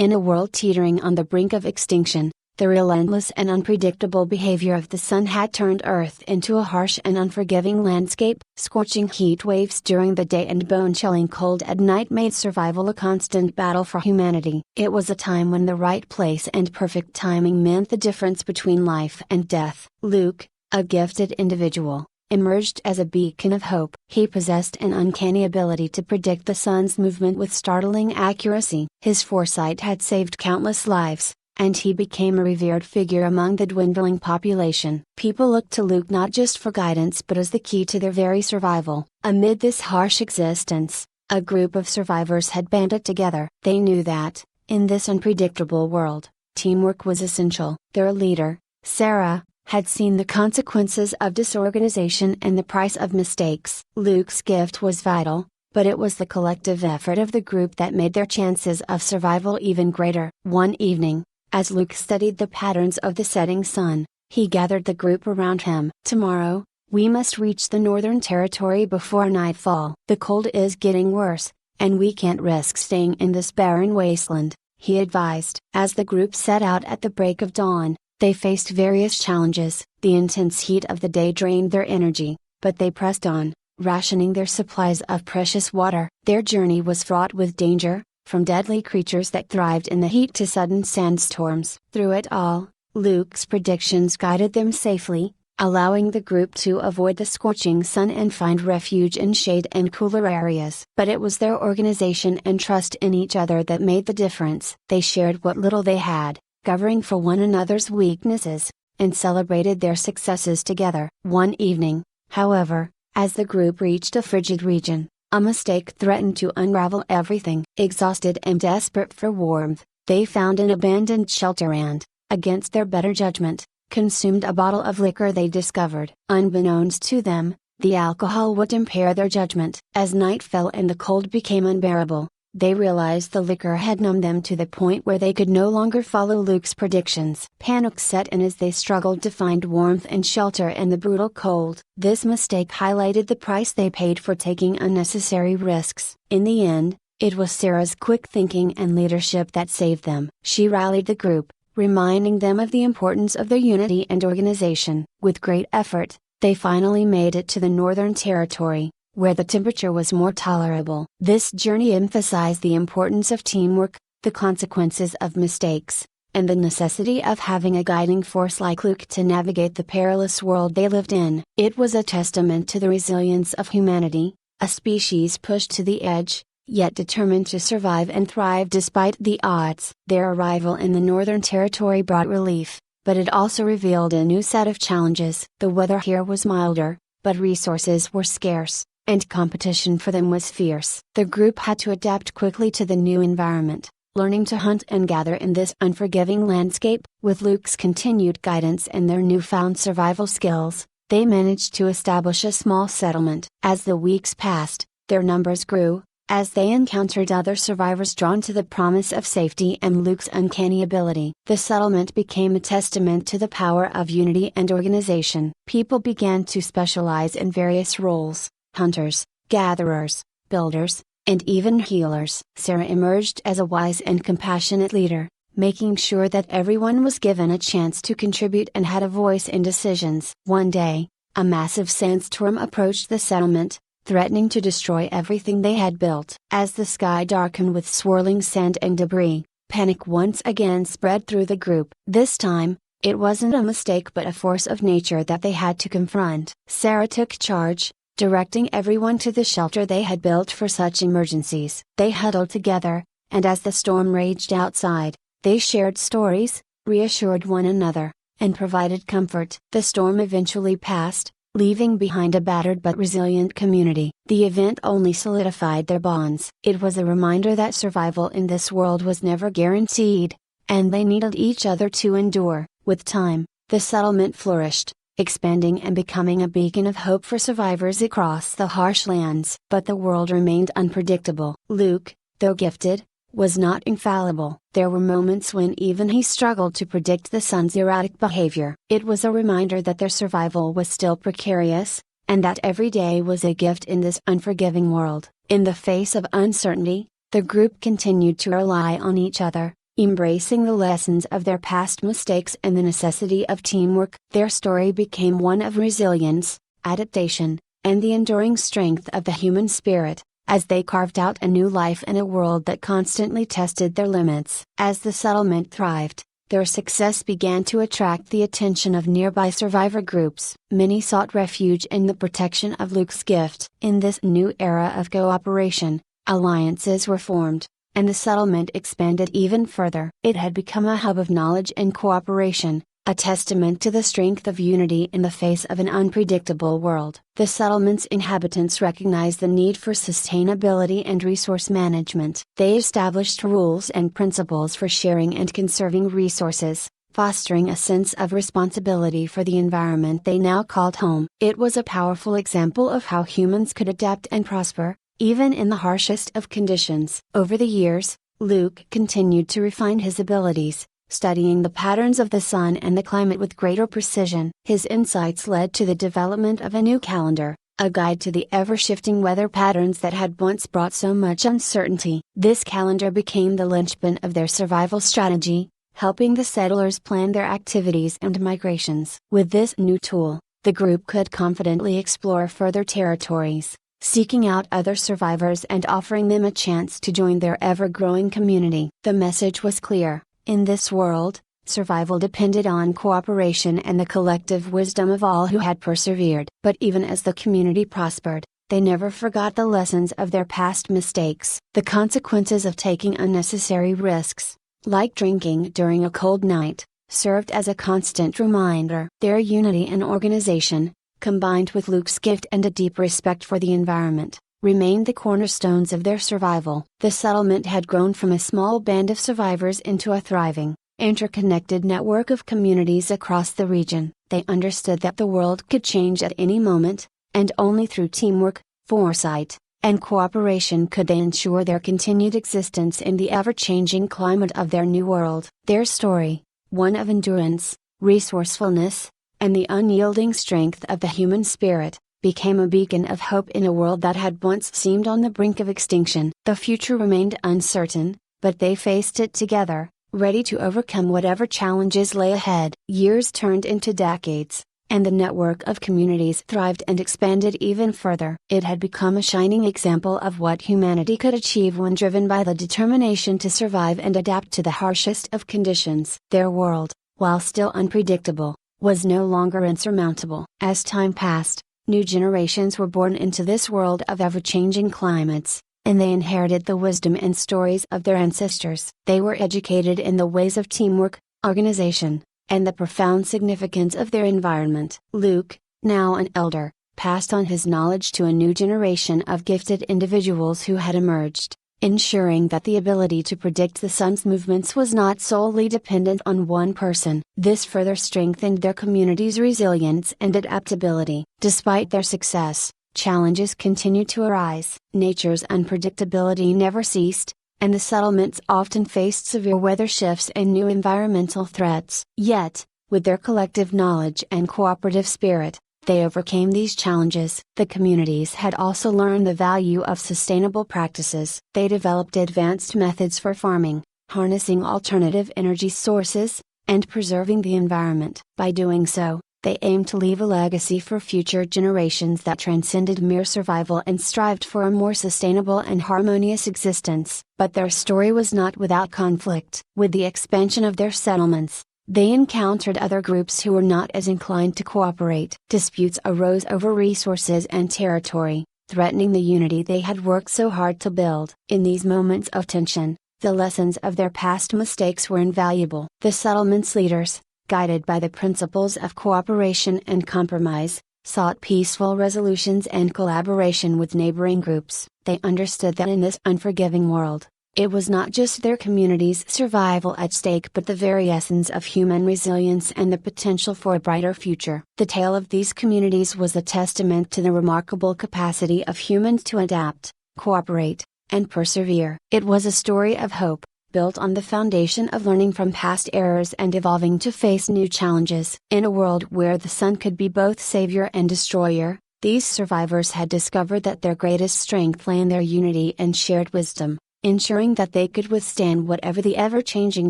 In a world teetering on the brink of extinction, the relentless and unpredictable behavior of the sun had turned Earth into a harsh and unforgiving landscape. Scorching heat waves during the day and bone-chilling cold at night made survival a constant battle for humanity. It was a time when the right place and perfect timing meant the difference between life and death. Luke, a gifted individual, emerged as a beacon of hope. He possessed an uncanny ability to predict the sun's movement with startling accuracy. His foresight had saved countless lives, and he became a revered figure among the dwindling population. People looked to Luke not just for guidance but as the key to their very survival. Amid this harsh existence, a group of survivors had banded together. They knew that, in this unpredictable world, teamwork was essential. Their leader, Sarah, had seen the consequences of disorganization and the price of mistakes. Luke's gift was vital, but it was the collective effort of the group that made their chances of survival even greater. One evening, as Luke studied the patterns of the setting sun, he gathered the group around him. "Tomorrow, we must reach the Northern Territory before nightfall. The cold is getting worse, and we can't risk staying in this barren wasteland," he advised. As the group set out at the break of dawn, they faced various challenges. The intense heat of the day drained their energy, but they pressed on, rationing their supplies of precious water. Their journey was fraught with danger, from deadly creatures that thrived in the heat to sudden sandstorms. Through it all, Luke's predictions guided them safely, allowing the group to avoid the scorching sun and find refuge in shade and cooler areas. But it was their organization and trust in each other that made the difference. They shared what little they had, covering for one another's weaknesses, and celebrated their successes together. One evening, however, as the group reached a frigid region, a mistake threatened to unravel everything. Exhausted and desperate for warmth, they found an abandoned shelter and, against their better judgment, consumed a bottle of liquor they discovered. Unbeknownst to them, the alcohol would impair their judgment. As night fell and the cold became unbearable, they realized the liquor had numbed them to the point where they could no longer follow Luke's predictions. Panic set in as they struggled to find warmth and shelter in the brutal cold. This mistake highlighted the price they paid for taking unnecessary risks. In the end, it was Sarah's quick thinking and leadership that saved them. She rallied the group, reminding them of the importance of their unity and organization. With great effort, they finally made it to the Northern Territory, where the temperature was more tolerable. This journey emphasized the importance of teamwork, the consequences of mistakes, and the necessity of having a guiding force like Luke to navigate the perilous world they lived in. It was a testament to the resilience of humanity, a species pushed to the edge, yet determined to survive and thrive despite the odds. Their arrival in the Northern Territory brought relief, but it also revealed a new set of challenges. The weather here was milder, but resources were scarce, and competition for them was fierce. The group had to adapt quickly to the new environment, learning to hunt and gather in this unforgiving landscape. With Luke's continued guidance and their newfound survival skills, they managed to establish a small settlement. As the weeks passed, their numbers grew, as they encountered other survivors drawn to the promise of safety and Luke's uncanny ability. The settlement became a testament to the power of unity and organization. People began to specialize in various roles: hunters, gatherers, builders, and even healers. Sarah emerged as a wise and compassionate leader, making sure that everyone was given a chance to contribute and had a voice in decisions. One day, a massive sandstorm approached the settlement, threatening to destroy everything they had built. As the sky darkened with swirling sand and debris, panic once again spread through the group. This time, it wasn't a mistake but a force of nature that they had to confront. Sarah took charge, directing everyone to the shelter they had built for such emergencies. They huddled together, and as the storm raged outside, they shared stories, reassured one another, and provided comfort. The storm eventually passed, leaving behind a battered but resilient community. The event only solidified their bonds. It was a reminder that survival in this world was never guaranteed, and they needed each other to endure. With time, the settlement flourished, expanding and becoming a beacon of hope for survivors across the harsh lands. But the world remained unpredictable. Luke, though gifted, was not infallible. There were moments when even he struggled to predict the sun's erratic behavior. It was a reminder that their survival was still precarious, and that every day was a gift in this unforgiving world. In the face of uncertainty, the group continued to rely on each other, Embracing the lessons of their past mistakes and the necessity of teamwork, their story became one of resilience, adaptation, and the enduring strength of the human spirit, as they carved out a new life in a world that constantly tested their limits. As the settlement thrived, their success began to attract the attention of nearby survivor groups. Many sought refuge in the protection of Luke's gift. In this new era of cooperation, alliances were formed, and the settlement expanded even further. It had become a hub of knowledge and cooperation, a testament to the strength of unity in the face of an unpredictable world. The settlement's inhabitants recognized the need for sustainability and resource management. They established rules and principles for sharing and conserving resources, fostering a sense of responsibility for the environment they now called home. It was a powerful example of how humans could adapt and prosper, even in the harshest of conditions. Over the years, Luke continued to refine his abilities, studying the patterns of the sun and the climate with greater precision. His insights led to the development of a new calendar, a guide to the ever-shifting weather patterns that had once brought so much uncertainty. This calendar became the linchpin of their survival strategy, helping the settlers plan their activities and migrations. With this new tool, the group could confidently explore further territories, seeking out other survivors and offering them a chance to join their ever-growing community. The message was clear. In this world, survival depended on cooperation and the collective wisdom of all who had persevered. But even as the community prospered, they never forgot the lessons of their past mistakes. The consequences of taking unnecessary risks, like drinking during a cold night, served as a constant reminder. Their unity and organization, combined with Luke's gift and a deep respect for the environment, remained the cornerstones of their survival. The settlement had grown from a small band of survivors into a thriving, interconnected network of communities across the region. They understood that the world could change at any moment, and only through teamwork, foresight, and cooperation could they ensure their continued existence in the ever-changing climate of their new world. Their story, one of endurance, resourcefulness, and the unyielding strength of the human spirit, became a beacon of hope in a world that had once seemed on the brink of extinction. The future remained uncertain, but they faced it together, ready to overcome whatever challenges lay ahead. Years turned into decades, and the network of communities thrived and expanded even further. It had become a shining example of what humanity could achieve when driven by the determination to survive and adapt to the harshest of conditions. Their world, while still unpredictable, was no longer insurmountable. As time passed, new generations were born into this world of ever-changing climates, and they inherited the wisdom and stories of their ancestors. They were educated in the ways of teamwork, organization, and the profound significance of their environment. Luke, now an elder, passed on his knowledge to a new generation of gifted individuals who had emerged, ensuring that the ability to predict the sun's movements was not solely dependent on one person. This further strengthened their community's resilience and adaptability. Despite their success, challenges continued to arise. Nature's unpredictability never ceased, and the settlements often faced severe weather shifts and new environmental threats. Yet, with their collective knowledge and cooperative spirit, they overcame these challenges. The communities had also learned the value of sustainable practices. They developed advanced methods for farming, harnessing alternative energy sources, and preserving the environment. By doing so, they aimed to leave a legacy for future generations that transcended mere survival and strived for a more sustainable and harmonious existence. But their story was not without conflict. With the expansion of their settlements, they encountered other groups who were not as inclined to cooperate. Disputes arose over resources and territory, threatening the unity they had worked so hard to build. In these moments of tension, the lessons of their past mistakes were invaluable. The settlement's leaders, guided by the principles of cooperation and compromise, sought peaceful resolutions and collaboration with neighboring groups. They understood that in this unforgiving world, it was not just their community's survival at stake but the very essence of human resilience and the potential for a brighter future. The tale of these communities was a testament to the remarkable capacity of humans to adapt, cooperate, and persevere. It was a story of hope, built on the foundation of learning from past errors and evolving to face new challenges. In a world where the sun could be both savior and destroyer, these survivors had discovered that their greatest strength lay in their unity and shared wisdom. ensuring that they could withstand whatever the ever-changing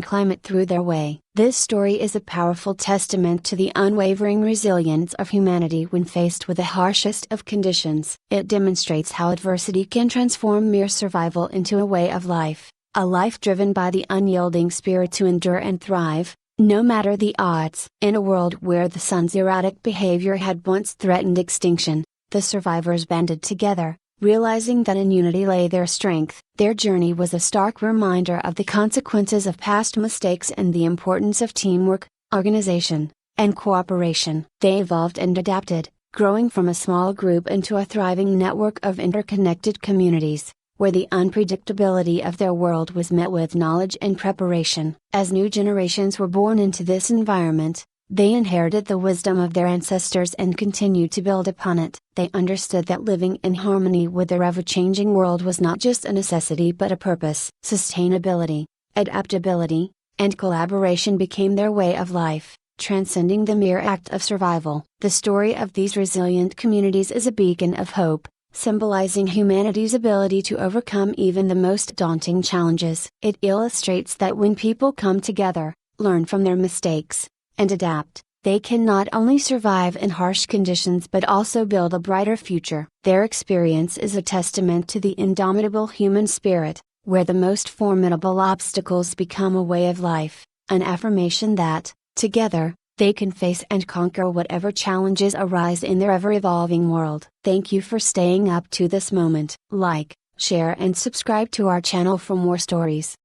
climate threw their way. This story is a powerful testament to the unwavering resilience of humanity when faced with the harshest of conditions. It demonstrates how adversity can transform mere survival into a way of life, a life driven by the unyielding spirit to endure and thrive, no matter the odds. In a world where the sun's erratic behavior had once threatened extinction, the survivors banded together, realizing that in unity lay their strength. Their journey was a stark reminder of the consequences of past mistakes and the importance of teamwork, organization, and cooperation. They evolved and adapted, growing from a small group into a thriving network of interconnected communities, where the unpredictability of their world was met with knowledge and preparation. As new generations were born into this environment, they inherited the wisdom of their ancestors and continued to build upon it. They understood that living in harmony with their ever-changing world was not just a necessity but a purpose. Sustainability, adaptability, and collaboration became their way of life, transcending the mere act of survival. The story of these resilient communities is a beacon of hope, symbolizing humanity's ability to overcome even the most daunting challenges. It illustrates that when people come together, learn from their mistakes, and adapt, they can not only survive in harsh conditions but also build a brighter future. Their experience is a testament to the indomitable human spirit, where the most formidable obstacles become a way of life, an affirmation that, together, they can face and conquer whatever challenges arise in their ever-evolving world. Thank you for staying up to this moment. Like, share and subscribe to our channel for more stories.